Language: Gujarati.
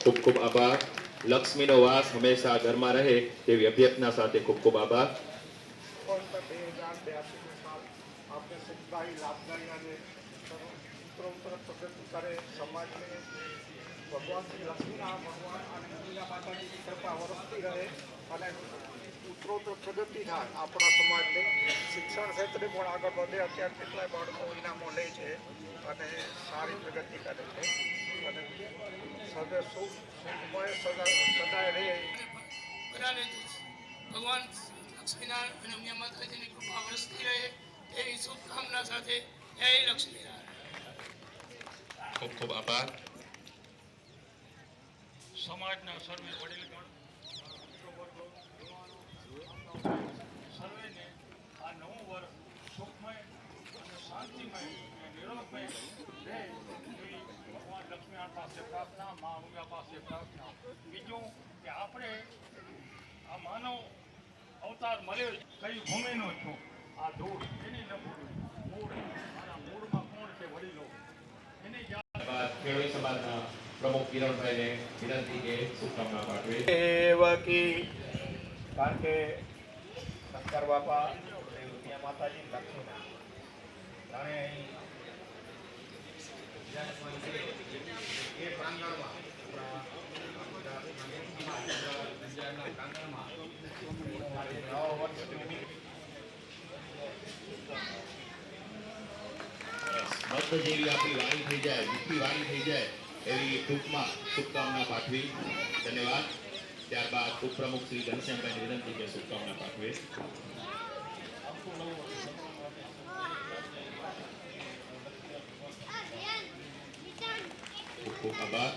ખૂબ ખૂબ આભાર. લક્ષ્મીનો વાસ હંમેશા ઘરમાં રહે તેવી અભ્યર્થના સાથે ખૂબ ખૂબ આભાર. आपने सुखदायी लाभदायी અને ઉત્તરોત્તર પ્રગતિ કરે સમાજને ભગવાન શ્રી લક્ષ્મીનારાયણ ભગવાન અને અંબિકા માતાજીની કૃપા વરસતી રહે અને ઉત્તરોત્તર પ્રગતિ થાય આપણા સમાજને શિક્ષણ ક્ષેત્રે પણ આગળ વધે. અત્યારે કેટલાય બાળકો ઇનામો લે છે અને સારી પ્રગતિ કરે છે અને સદા સુખમય સદાય રહે. ભગવાન લક્ષ્મીનારાયણ અને અંબિકા માતાજીની કૃપા વરસતી રહે એવી શુભકામના સાથે જય લક્ષ્મીનારાયણ. ખૂબ ખૂબ આભાર. સમાજના સર્વે વડીલગણ સર્વેને આ નવું વર્ષ સુખમય અને શાંતિમય અને નિરોગમય રહે એવી ભગવાન લક્ષ્મીનારાયણ પાસે પ્રાર્થના, મા અંબિકા પાસે પ્રાર્થના. બીજું કે આપણે આ માનવ અવતાર મળ્યો કઈ ભૂમિનો છું, આ ધૂળ એની ન મૂળ મારા મૂળમાં કોણ છે વડીલો એની ખેડૂત સમાજના પ્રમુખ કિરણભાઈને વિનંતી કે શુભકામના પાઠવે. દેવકી કારણ કે શંકર બાપા દુનિયા માતાજી લક્ષ્મીના જાણે અહીં એ પ્રાંગણમાં મસ્ત જેવી આપણી વાણી થઈ જાય, મીઠી વાણી થઈ જાય એવી ટૂંકમાં શુભકામના પાઠવી. ધન્યવાદ. ત્યારબાદ ઉપપ્રમુખ શ્રી ઘનશ્યામભાઈને વિનંતી કે શુભકામના પાઠવે. ખૂબ ખૂબ આભાર.